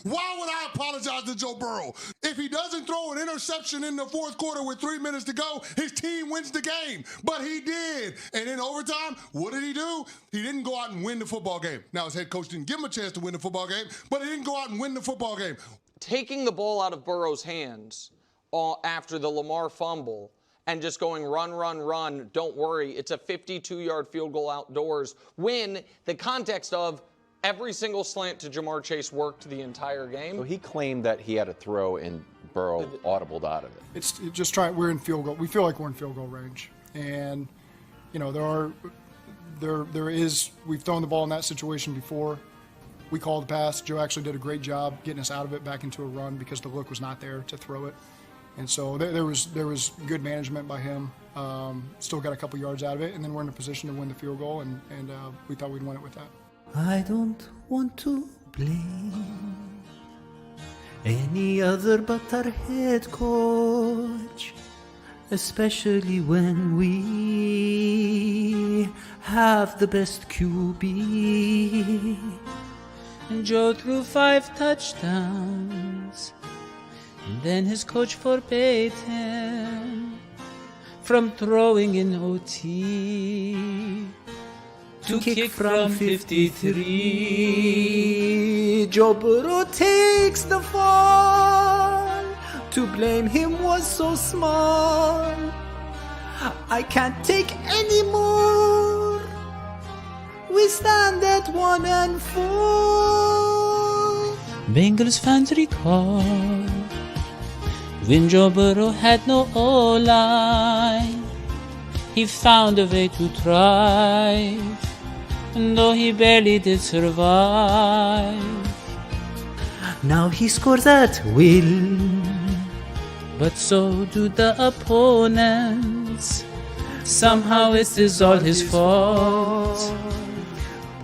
Why would I apologize to Joe Burrow? If he doesn't throw an interception in the fourth quarter with 3 minutes to go, his team wins the game. But he did. And in overtime, what did he do? He didn't go out and win the football game. Now, his head coach didn't give him a chance to win the football game, but he didn't go out and win the football game. Taking the ball out of Burrow's hands after the Lamar fumble and just going run, run, run, don't worry, it's a 52-yard field goal outdoors, when the context of every single slant to Jamar Chase worked the entire game. So he claimed that he had a throw and Burrow audibled out of it. It's just trying. We're in field goal. We feel like we're in field goal range, and there is. We've thrown the ball in that situation before. We called the pass. Joe actually did a great job getting us out of it back into a run because the look was not there to throw it, and so there was good management by him. Still got a couple yards out of it, and then we're in a position to win the field goal, and we thought we'd win it with that. I don't want to blame any other but our head coach, especially when we have the best QB. And Joe threw 5 touchdowns, and then his coach forbade him from throwing in OT. To kick from 53, Joe Burrow takes the fall. To blame him was so small. I can't take any more. We stand at 1-4. Bengals fans recall when Joe Burrow had no O-line. He found a way to thrive, and though he barely did survive, now he scores at will, but so do the opponents. Somehow it is all his fault.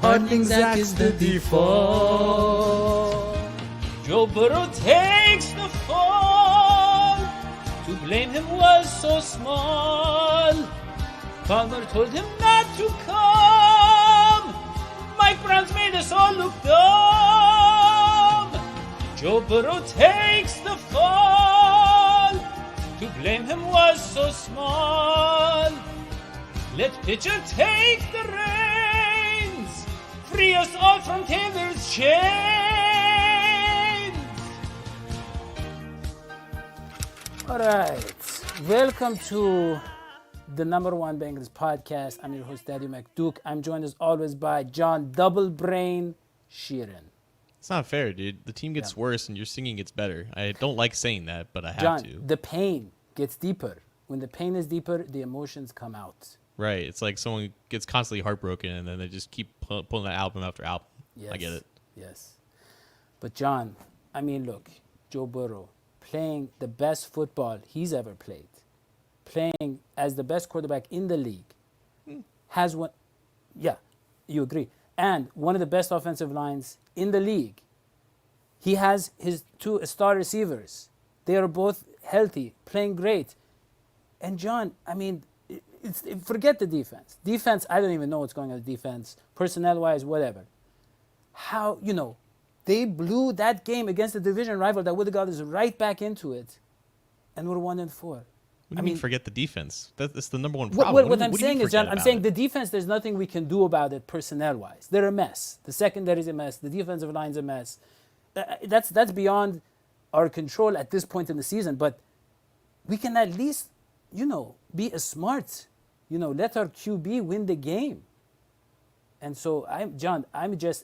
Parting Zach is the default. Joe Burrow takes the fall. To blame him was so small. Palmer told him not to come. Mike Brown's made us all look dumb. Joe Burrow takes the fall. To blame him was so small. Let pitcher take the reins. Free us all from Taylor's chains. All right. Welcome to the #1 Bengals podcast. I'm your host, Daddy McDuke. I'm joined as always by John Double Brain Sheeran. It's not fair, dude. The team gets worse and your singing gets better. I don't like saying that, but I have John, to. the pain gets deeper. When the pain is deeper, the emotions come out. Right. It's like someone gets constantly heartbroken and then they just keep pulling that album after album. Yes. I get it. Yes. But John, I mean, look, Joe Burrow playing the best football he's ever played, playing as the best quarterback in the league, has one, yeah, you agree, and one of the best offensive lines in the league. He has his 2 star receivers. They are both healthy, playing great. And John, I mean, forget the defense. Defense, I don't even know what's going on with defense, personnel-wise, whatever. How, they blew that game against the division rival that would have got us right back into it, and we're 1-4. What do you mean forget the defense? That's the #1 problem. What I'm saying is, John, I'm saying the defense, there's nothing we can do about it personnel-wise. They're a mess. The secondary is a mess. The defensive line's a mess. That's beyond our control at this point in the season. But we can at least, be a smart, let our QB win the game. And so,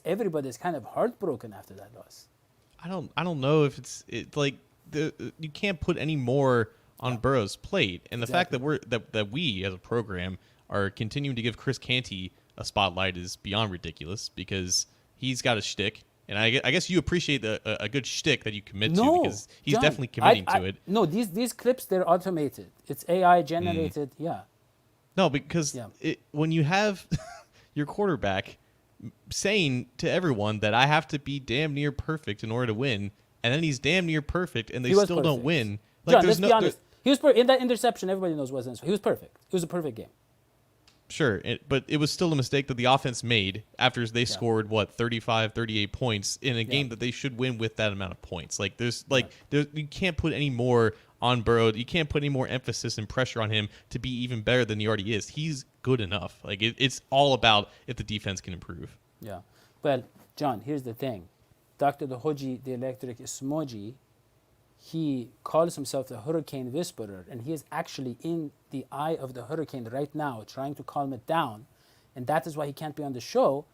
everybody's kind of heartbroken after that loss. I don't know if it's like you can't put any more on Burrow's plate, and the fact that we as a program are continuing to give Chris Canty a spotlight is beyond ridiculous because he's got a shtick, and I guess you appreciate a good shtick that you commit to because he's John, definitely committing to it. No, these clips, they're automated. It's AI generated. Yeah. No, because when you have your quarterback saying to everyone that I have to be damn near perfect in order to win, and then he's damn near perfect, and they still don't win. Like, John, let's be honest. He was in that interception. Everybody knows wasn't. He was perfect. It was a perfect game. Sure, but it was still a mistake that the offense made after they scored 35, 38 points in a game that they should win with that amount of points. Like you can't put any more on Burrow. You can't put any more emphasis and pressure on him to be even better than he already is. He's good enough. Like it's all about if the defense can improve. Yeah. Well, John, here's the thing. Dr. Hoji, the electric smoji, he calls himself the hurricane whisperer, and he is actually in the eye of the hurricane right now, trying to calm it down. And that is why he can't be on the show.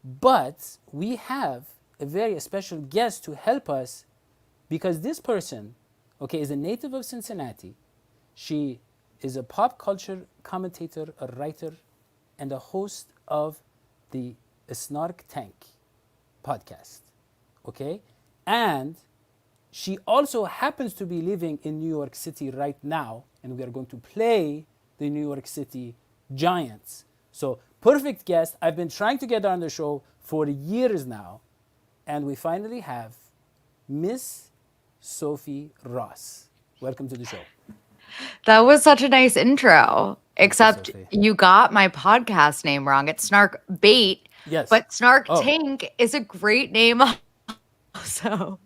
But we have a very special guest to help us, because this person, okay, is a native of Cincinnati. She is a pop culture commentator, a writer, and a host of the Snark Tank podcast, okay? And she also happens to be living in New York City right now, and we are going to play the New York City Giants. So, perfect guest. I've been trying to get her on the show for years now, and we finally have Miss Sophie Ross. Welcome to the show. That was such a nice intro, except Sophie. you got my podcast name wrong. It's Snark Bait, Yes. but Snark Oh. Tank is a great name also.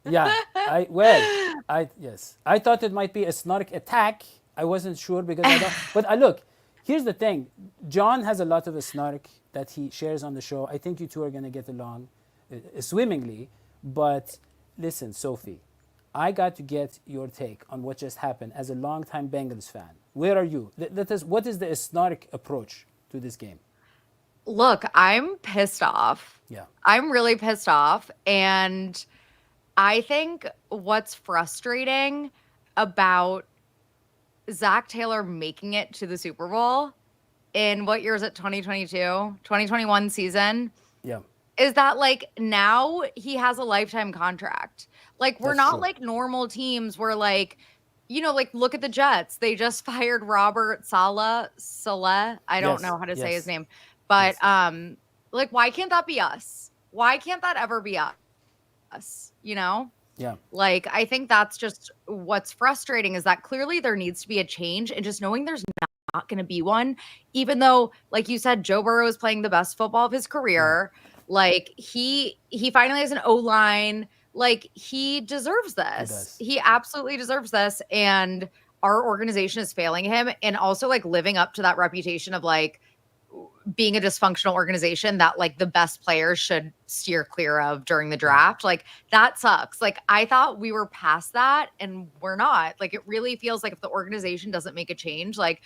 Yeah, I thought it might be a snark attack. I wasn't sure because I don't. But look, here's the thing. John has a lot of a snark that he shares on the show. I think you two are going to get along swimmingly. But listen, Sophie, I got to get your take on what just happened as a longtime Bengals fan. Where are you? What is the snark approach to this game? Look, I'm pissed off. Yeah. I'm really pissed off. And I think what's frustrating about Zach Taylor making it to the Super Bowl in what year is it, 2022, 2021 season, Yeah. is that like now he has a lifetime contract. Like we're That's not true. like normal teams where like, you know, like look at the Jets. They just fired Robert Saleh. I don't Yes, know how to say yes. his name. But like why can't that be us? Why can't that ever be us? You know? Yeah. Like I think that's just what's frustrating is that clearly there needs to be a change, and just knowing there's not going to be one, even though like you said Joe Burrow is playing the best football of his career. Like he finally has an O-line. Like he deserves this. does. He absolutely deserves this, and our organization is failing him, and also like living up to that reputation of like being a dysfunctional organization that like the best players should steer clear of during the draft. Like that sucks. Like I thought we were past that, and we're not. Like it really feels like if the organization doesn't make a change, like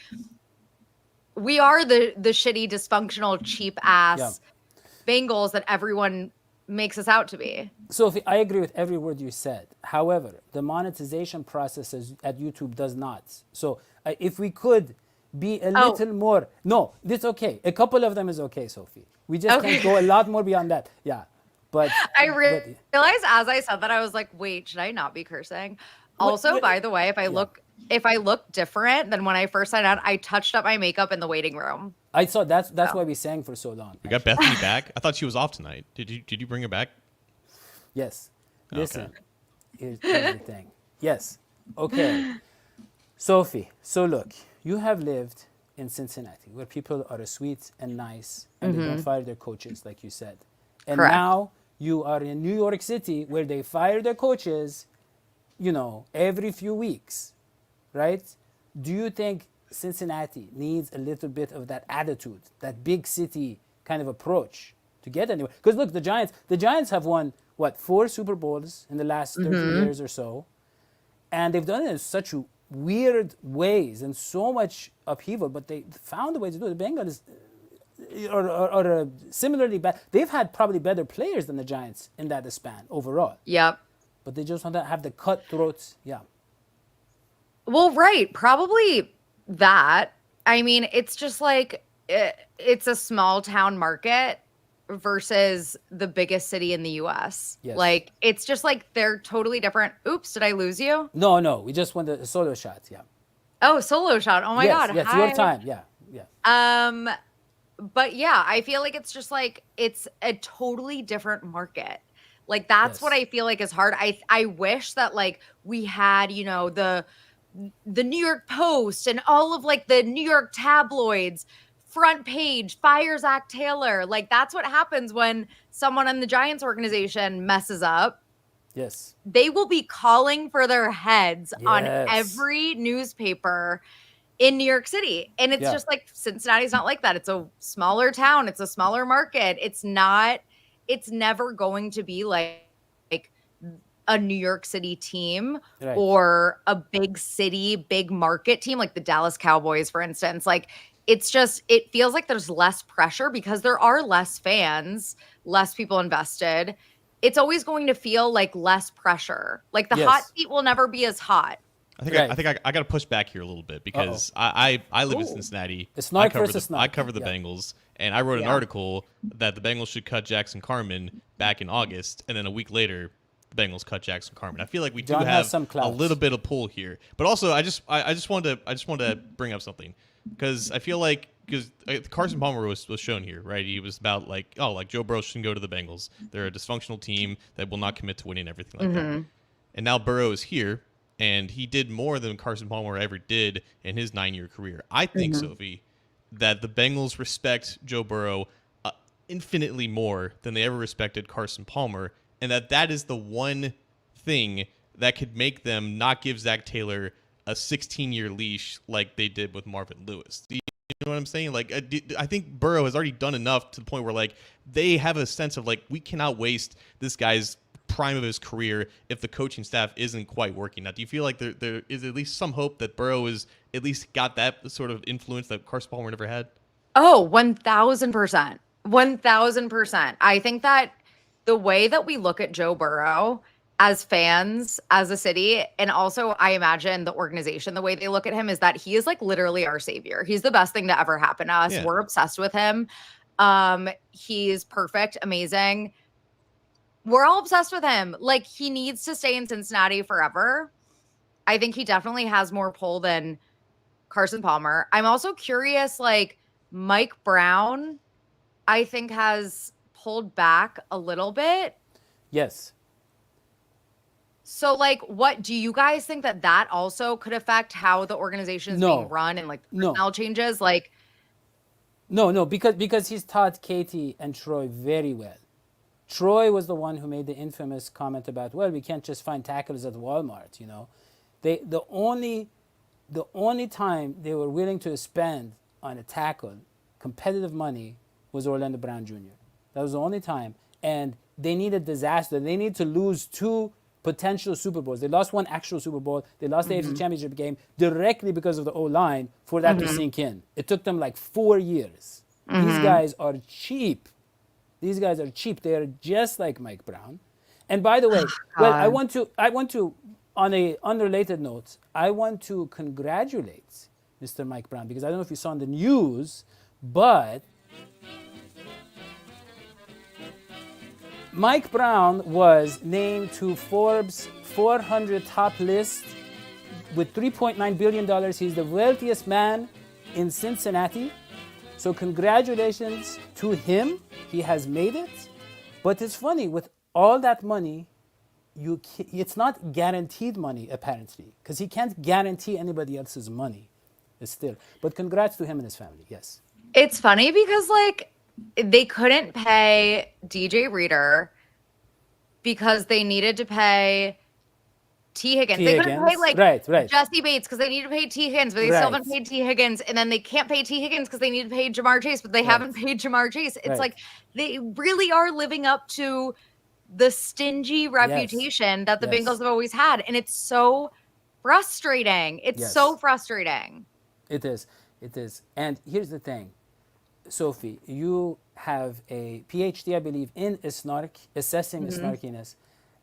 we are the shitty, dysfunctional, cheap ass Bengals that everyone makes us out to be. Sophie, I agree with every word you said. However, the monetization process at YouTube does not. So if we could be a little more, no, it's okay. A couple of them is okay, Sophie. We just can't go a lot more beyond that. Yeah, but I realized as I said that I was like, wait, should I not be cursing? Also, by the way, if I look different than when I first signed on, I touched up my makeup in the waiting room. I saw that's why we sang for so long. We got Bethany back. I thought she was off tonight. Did you bring her back? Yes. Listen, here's the thing. Yes. Okay. Sophie, so look, you have lived in Cincinnati where people are sweet and nice and they don't fire their coaches, like you said. And Correct. now you are in New York City where they fire their coaches, you know, every few weeks, right? Do you think Cincinnati needs a little bit of that attitude, that big city kind of approach to get anywhere? Because look, the Giants have won, 4 Super Bowls in the last 30 years or so. And they've done it in such weird ways and so much upheaval, but they found a way to do it. The Bengals are similarly bad. They've had probably better players than the Giants in that span overall. Yep. But they just want to have the cutthroats. Yeah. Well, right. Probably that. I mean, it's just like it's a small town market versus the biggest city in the U.S. Yes. Like, it's just like they're totally different. Oops, did I lose you? No. We just won the solo shot. Yeah. Oh, solo shot. Oh my God. Yes, Hi. your time. Yeah. But yeah, I feel like it's just like it's a totally different market. Like that's what I feel like is hard. I wish that like we had, you know, the New York Post and all of like the New York tabloids front page, fire Zach Taylor. Like, that's what happens when someone in the Giants organization messes up. Yes. They will be calling for their heads on Yes. every newspaper in New York City. And it's just like Cincinnati's not like that. It's a smaller town. It's a smaller market. It's never going to be like a New York City team or a big city, big market team like the Dallas Cowboys, for instance. Like, it feels like there's less pressure because there are less fans, less people invested. It's always going to feel like less pressure. Like the hot seat will never be as hot. I think I got to push back here a little bit because I live in Cincinnati. It's Snark versus Snark. I cover the Bengals, and I wrote an article that the Bengals should cut Jackson Carman back in August, and then a week later, the Bengals cut Jackson Carman. I feel like we do have a little bit of pull here, but also I just wanted to bring up something because I feel like Carson Palmer was shown here, right? He was about like Joe Burrow shouldn't go to the Bengals. They're a dysfunctional team that will not commit to winning everything like that. And now Burrow is here. And he did more than Carson Palmer ever did in his 9-year career. I think, Sophie, that the Bengals respect Joe Burrow infinitely more than they ever respected Carson Palmer, and that is the one thing that could make them not give Zach Taylor a 16-year leash like they did with Marvin Lewis. You know what I'm saying? Like, I think Burrow has already done enough to the point where, like, they have a sense of, like, we cannot waste this guy's prime of his career if the coaching staff isn't quite working. Now, do you feel like there is at least some hope that Burrow is at least got that sort of influence that Carson Palmer never had? Oh, 1,000%. 1,000%. I think that the way that we look at Joe Burrow as fans, as a city, and also I imagine the organization, the way they look at him is that he is like literally our savior. He's the best thing to ever happen to us. Yeah. We're obsessed with him. He's perfect, amazing. We're all obsessed with him. Like, he needs to stay in Cincinnati forever. I think he definitely has more pull than Carson Palmer. I'm also curious, like, Mike Brown, I think, has pulled back a little bit. Yes. So, like, what do you guys think that also could affect how the organization is being run and, like, personnel changes? Like, no, because he's taught Katie and Troy very well. Troy was the one who made the infamous comment about, well, we can't just find tackles at Walmart, you know. The only time they were willing to spend on a tackle competitive money was Orlando Brown Jr. That was the only time. And they needed disaster. They need to lose 2 potential Super Bowls. They lost 1 actual Super Bowl. They lost the AFC Championship game directly because of the O-line for that to sink in. It took them like 4 years. These guys are cheap. These guys are cheap. They are just like Mike Brown. And by the way, well, I want to, on a unrelated note, I want to congratulate Mr. Mike Brown because I don't know if you saw in the news, but Mike Brown was named to Forbes 400 top list with $3.9 billion. He's the wealthiest man in Cincinnati. So congratulations to him. He has made it. But it's funny, with all that money, it's not guaranteed money, apparently, because he can't guarantee anybody else's money still. But congrats to him and his family, yes. It's funny because, like, they couldn't pay DJ Reader because they needed to pay T. Higgins. They couldn't pay, like, Jesse Bates because they needed to pay T. Higgins, but they still haven't paid T. Higgins. And then they can't pay T. Higgins because they need to pay Jamar Chase, but they haven't paid Jamar Chase. It's like they really are living up to the stingy reputation that the Bengals have always had. And it's so frustrating. It's so frustrating. It is. It is. And here's the thing. Sophie, you have a PhD, I believe, in assessing snarkiness.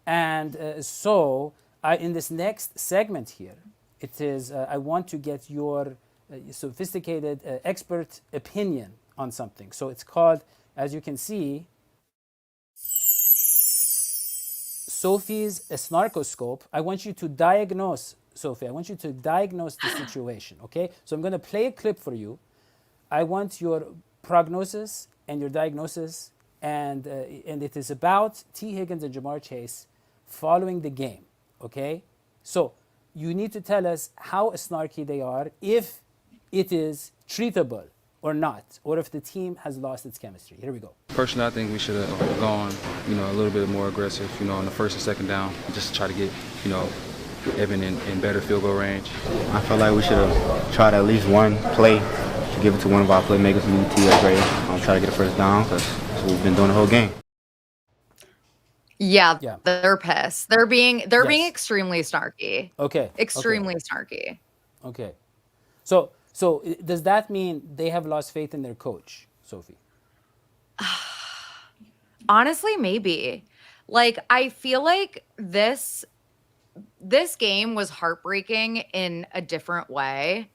And so in this next segment here, it is I want to get your sophisticated expert opinion on something. So it's called, as you can see, Sophie's snarkoscope. I want you to diagnose, Sophie, I want you to diagnose the situation, okay? So I'm going to play a clip for you. I want your prognosis and your diagnosis, and it is about T. Higgins and Jamar Chase following the game, okay? So you need to tell us how snarky they are, if it is treatable, or not, or if the team has lost its chemistry. Here we go. Personally, I think we should have gone, a little bit more aggressive, on the first and second down, just to try to get, Evan in better field goal range. I feel like we should have tried at least one play to give it to one of our playmakers, maybe T.S. Gray. Try to get a first down because that's what we've been doing the whole game. Yeah, they're pissed. They're being extremely snarky. Okay. Extremely snarky. Okay. So does that mean they have lost faith in their coach, Sophie? Honestly, maybe. Like, I feel like this game was heartbreaking in a different way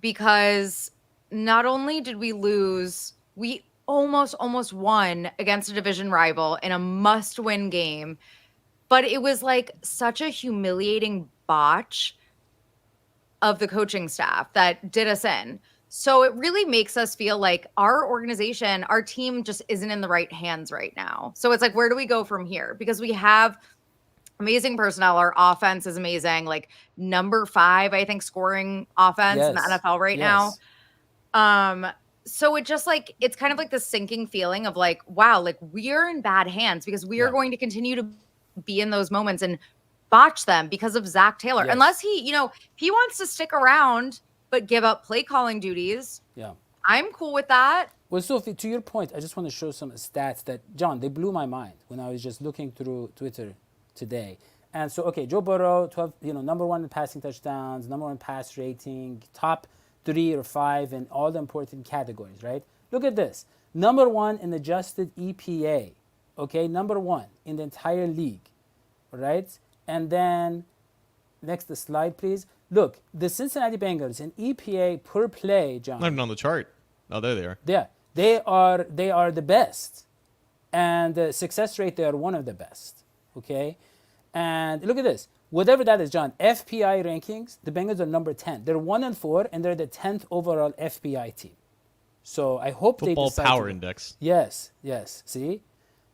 because not only did we lose, we almost won against a division rival in a must-win game, but it was like such a humiliating botch of the coaching staff that did us in. So it really makes us feel like our organization, our team just isn't in the right hands right now. So it's like, where do we go from here? Because we have amazing personnel. Our offense is amazing. Like number 5, I think, scoring offense in the NFL right now. So it just like, it's kind of like the sinking feeling of like, wow, like we are in bad hands because we are going to continue to be in those moments and botch them because of Zach Taylor. Unless he, he wants to stick around but give up play calling duties. Yeah. I'm cool with that. Well, Sophie, to your point, I just want to show some stats that, John, they blew my mind when I was just looking through Twitter today. And so, okay, Joe Burrow, 12, number 1 in passing touchdowns, number 1 pass rating, top 3 or 5 in all the important categories, right? Look at this. Number 1 in adjusted EPA, okay? Number 1 in the entire league, right? And then, next the slide, please. Look, the Cincinnati Bengals in EPA per play, John. Not even on the chart. Oh, there they are. Yeah, they are the best. And the success rate, they are one of the best, okay? And look at this. Whatever that is, John, FPI rankings, the Bengals are number 10. They're 1-4, and they're the 10th overall FPI team. So I hope Football they decide Power Index. Yes. See?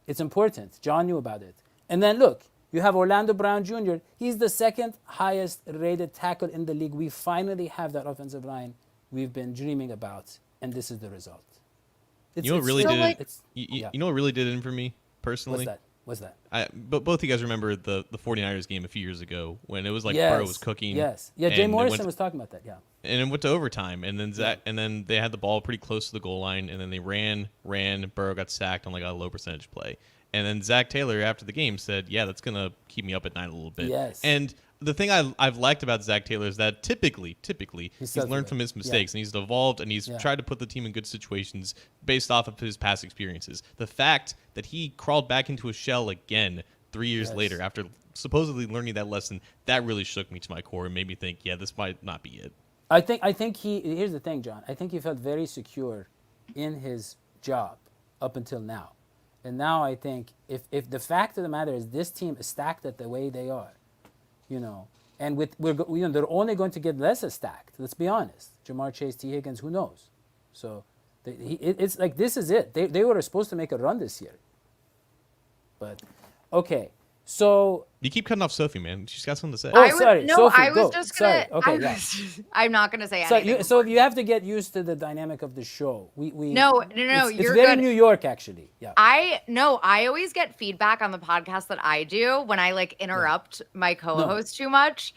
It's important. John knew about it. And then look, you have Orlando Brown Jr. He's the 2nd highest rated tackle in the league. We finally have that offensive line we've been dreaming about, and this is the result. You know what really did it? You know what really did it for me personally? What's that? But both of you guys remember the 49ers game a few years ago when it was like Burrow was cooking. Yes. Yeah, Jay Morrison was talking about that, yeah. And it went to overtime, and then and then they had the ball pretty close to the goal line, and then they ran, Burrow got sacked on like a low percentage play. And then Zach Taylor after the game said, yeah, that's going to keep me up at night a little bit. Yes. And the thing I've liked about Zach Taylor is that typically he's learned from his mistakes and he's evolved and he's tried to put the team in good situations based off of his past experiences. The fact that he crawled back into a shell again 3 years later after supposedly learning that lesson, that really shook me to my core and made me think, yeah, this might not be it. I think here's the thing, John. I think he felt very secure in his job up until now. And now I think if the fact of the matter is this team is stacked at the way they are, and they're only going to get less stacked. Let's be honest. Jamar Chase, T. Higgins, who knows? So it's like this is it. They were supposed to make a run this year. But okay, so you keep cutting off Sophie, man. She's got something to say. Sorry. Sophie, I was go. just gonna. Sorry. Okay, I'm not gonna say anything. So you have to get used to the dynamic of the show. No. It's You're very good. New York, actually. Yeah. I always get feedback on the podcast that I do when I like interrupt my co-host too much.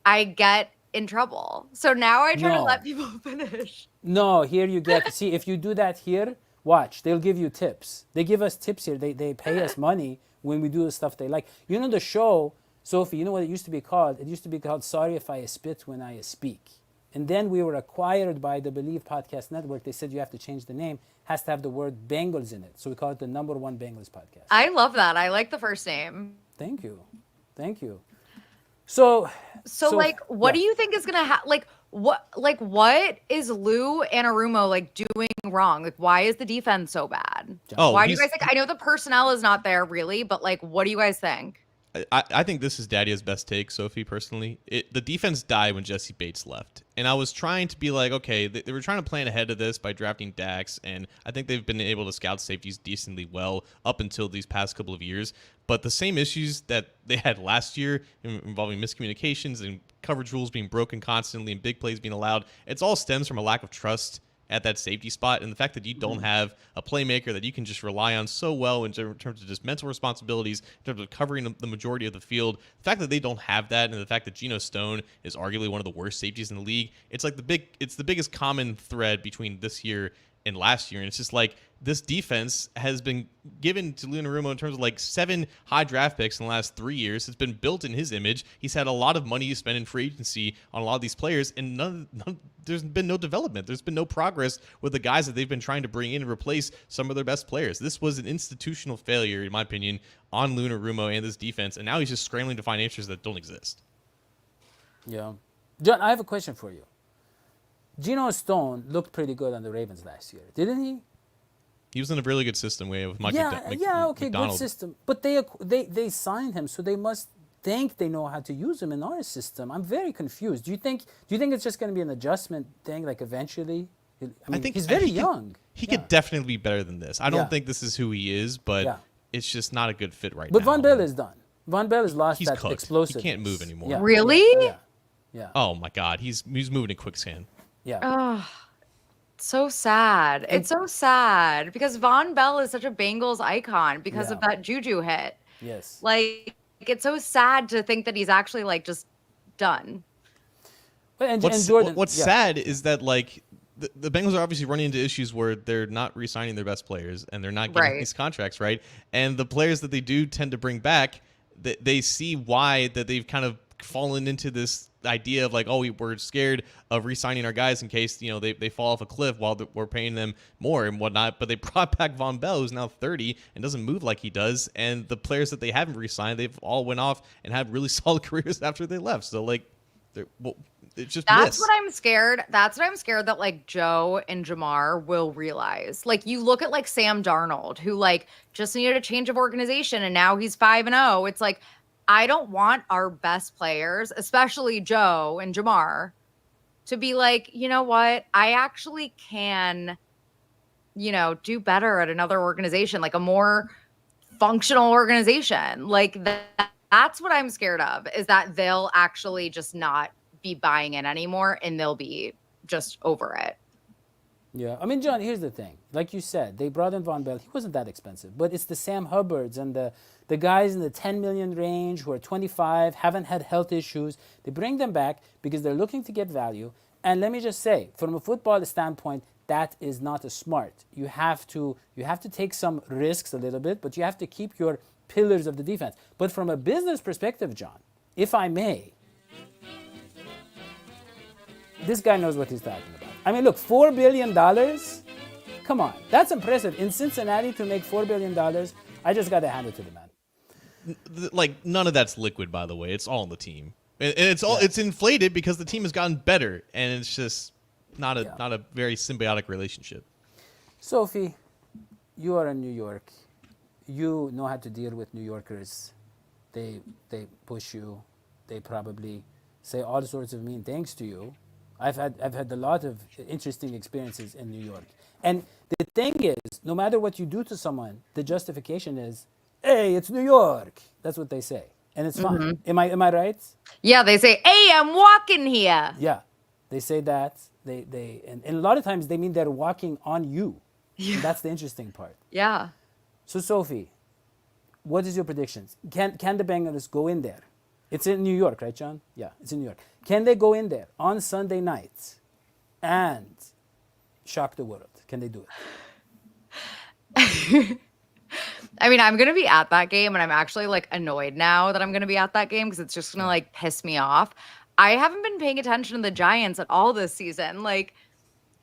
I get in trouble. So now I try to let people finish. No, here you get. See, if you do that here, watch. They'll give you tips. They give us tips here. They pay us money when we do the stuff they like. The show, Sophie, you know what it used to be called? It used to be called Sorry If I Spit When I Speak. And then we were acquired by the Believe Podcast Network. They said you have to change the name. Has to have the word Bengals in it. So we call it the #1 Bengals podcast. I love that. I like the first name. Thank you. So like, what do you think is gonna happen? What is Lou Anarumo doing wrong? Like, why is the defense so bad? Why do you guys think? I know the personnel is not there really, but what do you guys think? I think this is Daddy's best take, Sophie, personally. The defense died when Jesse Bates left. And I was trying to be like, okay, they were trying to plan ahead of this by drafting Dax, and I think they've been able to scout safeties decently well up until these past couple of years. But the same issues that they had last year involving miscommunications and coverage rules being broken constantly and big plays being allowed, it's all stems from a lack of trust at that safety spot. And the fact that you don't have a playmaker that you can just rely on so well in terms of just mental responsibilities, in terms of covering the majority of the field, the fact that they don't have that, and the fact that Geno Stone is arguably one of the worst safeties in the league, it's like it's the biggest common thread between this year and last year. And it's just like this defense has been given to Lou Anarumo in terms of like 7 high draft picks in the last 3 years. It's been built in his image. He's had a lot of money to spend in free agency on a lot of these players, and there's been no development. There's been no progress with the guys that they've been trying to bring in and replace some of their best players. This was an institutional failure, in my opinion, on Lou Anarumo and this defense, and now he's just scrambling to find answers that don't exist. Yeah. John, I have a question for you. Geno Stone looked pretty good on the Ravens last year, didn't he? He was in a really good system with Mike okay, McDonald. good system. But they signed him, so they must think they know how to use him in our system. I'm very confused. Do you think it's just going to be an adjustment thing, like eventually? I think he's very young. He could definitely be better than this. I don't think this is who he is, but it's just not a good fit right now. But Von Bell is done. Von Bell has lost that explosiveness. He can't move anymore. Yeah. Really? Yeah. Oh my God, he's moving in quicksand. Yeah. Oh, so sad. It's so sad because Von Bell is such a Bengals icon because of that Juju hit. Yes. Like, it's so sad to think that he's actually like just done. What's sad is that like the Bengals are obviously running into issues where they're not re-signing their best players and they're not getting these contracts right. And the players that they do tend to bring back, they see why that they've kind of fallen into this idea of like, oh, we're scared of re-signing our guys in case they fall off a cliff while we're paying them more and whatnot. But they brought back Von Bell, who's now 30 and doesn't move like he does, and the players that they haven't re-signed, they've all went off and had really solid careers after they left. So like, it's just that's what I'm scared. That's what I'm scared that like Joe and Jamar will realize. Like, you look at like Sam Darnold, who like just needed a change of organization and now he's 5-0. It's like, I don't want our best players, especially Joe and Jamar, to be like, you know what? I actually can, do better at another organization, like a more functional organization. Like that's what I'm scared of, is that they'll actually just not be buying in anymore and they'll be just over it. Yeah. I mean, John, here's the thing. Like you said, they brought in Von Bell. He wasn't that expensive, but it's the Sam Hubbards and the guys in the 10 million range who are 25, haven't had health issues. They bring them back because they're looking to get value. And let me just say, from a football standpoint, that is not a smart. You have to take some risks a little bit, but you have to keep your pillars of the defense. But from a business perspective, John, if I may, this guy knows what he's talking about. I mean, look, $4 billion? Come on. That's impressive. In Cincinnati to make $4 billion, I just got to hand it to the man. Like, none of that's liquid, by the way. It's all on the team. And it's inflated because the team has gotten better, and it's just not a very symbiotic relationship. Sophie, you are in New York. You know how to deal with New Yorkers. They push you. They probably say all sorts of mean things to you. I've had a lot of interesting experiences in New York. And the thing is, no matter what you do to someone, the justification is, hey, it's New York. That's what they say. And it's fine. Am I right? Yeah, they say, hey, I'm walking here. Yeah. They say that. And a lot of times they mean they're walking on you. Yeah. And that's the interesting part. Yeah. So Sophie, what is your predictions? Can the Bengals go in there? It's in New York, right, John? Yeah, it's in New York. Can they go in there on Sunday night and shock the world? Can they do it? I mean, I'm going to be at that game, and I'm actually like annoyed now that I'm going to be at that game because it's just going to like piss me off. I haven't been paying attention to the Giants at all this season. Like,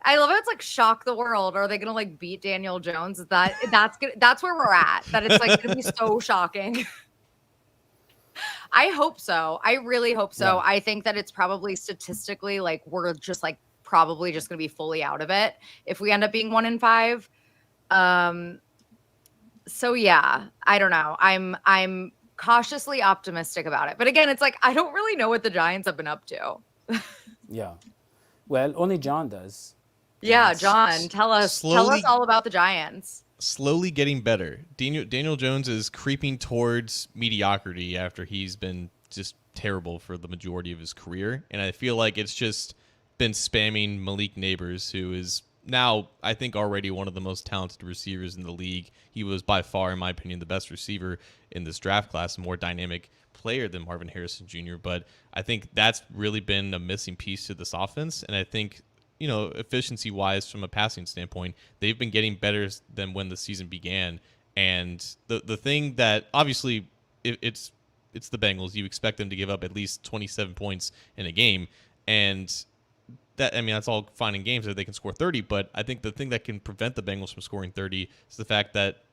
I love how it's like shock the world. Are they going to like beat Daniel Jones? That's where we're at. That it's like going to be so shocking. I hope so. I really hope so. Yeah. I think that it's probably statistically like we're just like probably just going to be fully out of it if we end up being 1-5. So yeah, I don't know. I'm cautiously optimistic about it. But again, it's like I don't really know what the Giants have been up to. Yeah. Well, only John does. Yeah, John, tell us all about the Giants. Slowly getting better. Daniel Jones is creeping towards mediocrity after he's been just terrible for the majority of his career. And I feel like it's just been spamming Malik Neighbors, who is now I think already one of the most talented receivers in the league. He was by far, in my opinion, the best receiver in this draft class, a more dynamic player than Marvin Harrison Jr. But I think that's really been a missing piece to this offense. And I think, efficiency-wise from a passing standpoint, they've been getting better than when the season began. And the thing that obviously it's the Bengals. You expect them to give up at least 27 points in a game. And that's all fine in games that they can score 30. But I think the thing that can prevent the Bengals from scoring 30 is the fact that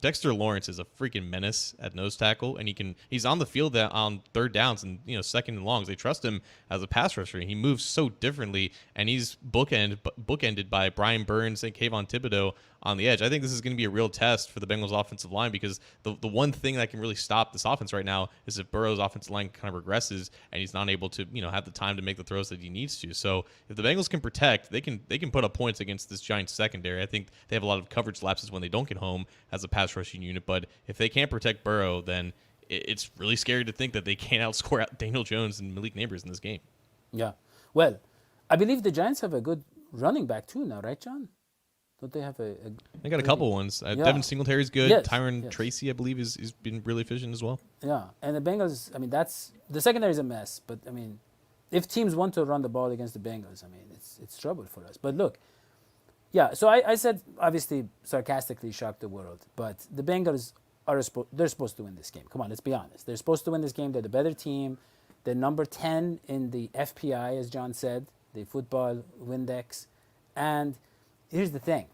Dexter Lawrence is a freaking menace at nose tackle, and he's on the field on third downs and second and longs. They trust him as a pass rusher. He moves so differently, and he's bookended by Brian Burns and Kayvon Thibodeau on the edge. I think this is going to be a real test for the Bengals offensive line, because the one thing that can really stop this offense right now is if Burrow's offensive line kind of regresses and he's not able to have the time to make the throws that he needs to. So if the Bengals can protect, they can put up points against this Giants secondary. I think they have a lot of coverage lapses when they don't get home as a pass rushing unit, but if they can't protect Burrow, then it's really scary to think that they can't outscore Daniel Jones and Malik Neighbors in this game. Yeah. Well, I believe the Giants have a good running back too now, right, John? Don't they have They got a couple ones. Devin Singletary's good. Yes, Tyron Tracy, I believe, is been really efficient as well. Yeah, and the Bengals, that's the secondary is a mess. But if teams want to run the ball against the Bengals, it's trouble for us. But look, yeah. So I said, obviously, sarcastically, shock the world. But the Bengals they're supposed to win this game. Come on, let's be honest. They're supposed to win this game. They're the better team. They're number 10 in the FPI, as John said, the Football Windex, and here's the thing.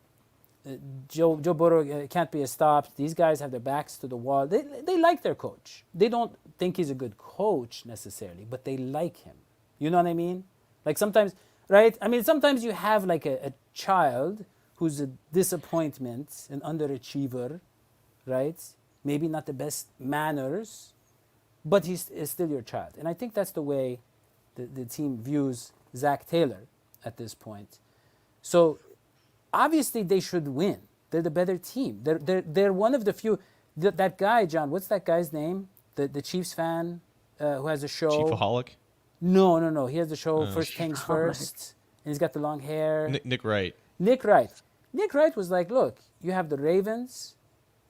Joe Burrow can't be stopped. These guys have their backs to the wall. They like their coach. They don't think he's a good coach necessarily, but they like him. You know what I mean? Like sometimes, right? Sometimes you have like a child who's a disappointment, an underachiever, right? Maybe not the best manners, but he's still your child. And I think that's the way the team views Zach Taylor at this point. So obviously, they should win. They're the better team. They're one of the few. That guy, John, what's that guy's name? The Chiefs fan who has a show. Chiefaholic? No. He has the show First Things First, and he's got the long hair. Nick Wright. Nick Wright was like, look, you have the Ravens,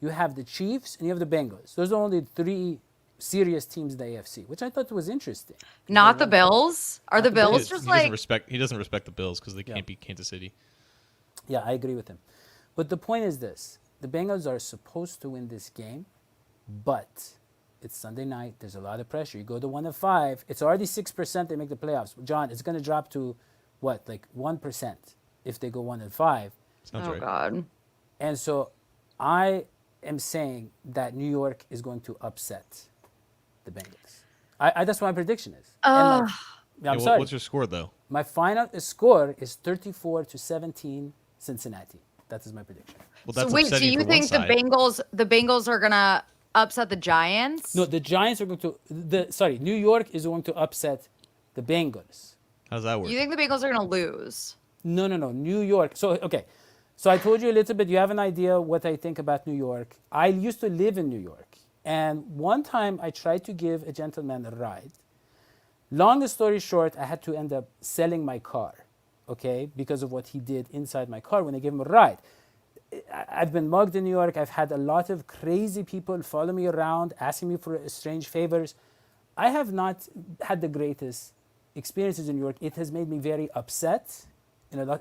you have the Chiefs, and you have the Bengals. Those are only three serious teams in the AFC, which I thought was interesting. Not the Bills. Are the Bills just like? He doesn't respect the Bills because they can't beat Kansas City. Yeah, I agree with him. But the point is this. The Bengals are supposed to win this game, but it's Sunday night. There's a lot of pressure. You go to 1-5. It's already 6% they make the playoffs. John, it's going to drop to, what, like 1% if they go 1-5. Sounds right. God. And so I am saying that New York is going to upset the Bengals. That's what my prediction is. I'm sorry. What's your score, though? My final score is 34-17 Cincinnati. That is my prediction. Well, that's so wait, do you think the Bengals are gonna upset the Giants? No, the Giants are going to. New York is going to upset the Bengals. How does that work? You think the Bengals are gonna lose? No. New York. So okay. So I told you a little bit. You have an idea what I think about New York. I used to live in New York, and one time I tried to give a gentleman a ride. Long story short, I had to end up selling my car, okay, because of what he did inside my car when I gave him a ride. I've been mugged in New York. I've had a lot of crazy people follow me around, asking me for strange favors. I have not had the greatest experiences in New York. It has made me very upset.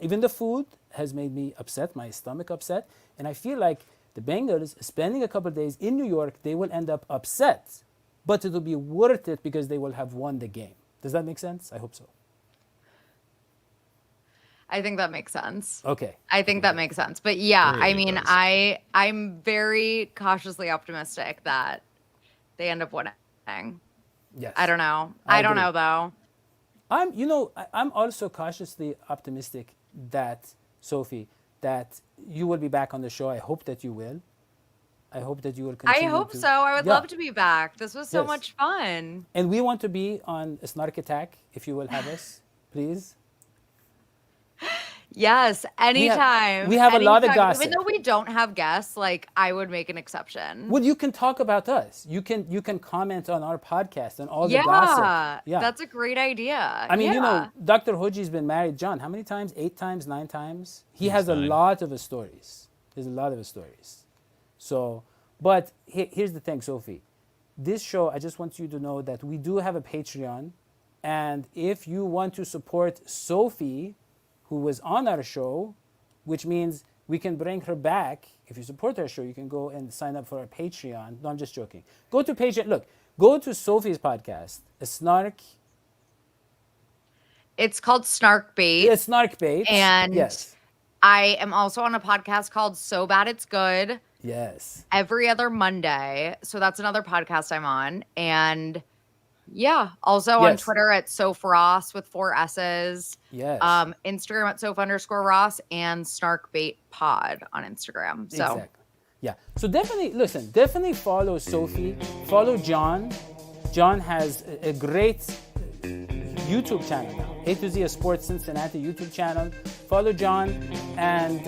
Even the food has made me upset, my stomach upset. And I feel like the Bengals, spending a couple of days in New York, they will end up upset. But it will be worth it because they will have won the game. Does that make sense? I hope so. I think that makes sense. Okay. I think that makes sense. But yeah, I'm very cautiously optimistic that they end up winning. Yes. I don't know. I don't know though. I'm also cautiously optimistic that, Sophie, that you will be back on the show. I hope that you will. I hope that you will continue. I hope so. I would love to be back. This was so much fun. And we want to be on a Snark Attack if you will have us, please. Yes, anytime. we have a lot of Anytime. gossip. Even though we don't have guests, like I would make an exception. Well, you can talk about us. You can comment on our podcast and all the gossip. Yeah, that's a great idea. I mean, you know, Dr. Hoji's been married, John, how many times? 8 times, 9 times? He has a lot of stories. There's a lot of stories. So, but here's the thing, Sophie. This show, I just want you to know that we do have a Patreon. And if you want to support Sophie, who was on our show, which means we can bring her back. If you support our show, you can go and sign up for our Patreon. No, I'm just joking. Go to Patreon. Look, go to Sophie's podcast, Snark. It's called Snark Bait. It's Snark Bait. And yes. I am also on a podcast called So Bad It's Good. Yes. Every other Monday. So that's another podcast I'm on. And yeah, also on Twitter at Sophie Ross with 4 S's. Yes. Instagram at Soph_Ross and Snarkbait Pod on Instagram. So exactly. Yeah. So definitely follow Sophie. Follow John. John has a great YouTube channel now. A to Z of Sports Cincinnati YouTube channel. Follow John and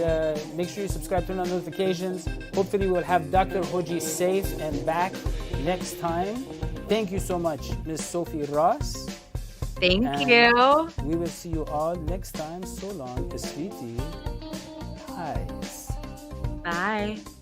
make sure you subscribe, turn on notifications. Hopefully we'll have Dr. Hoji safe and back next time. Thank you so much, Ms. Sophie Ross. Thank you. We will see you all next time. So long, sweetie. Bye. Bye.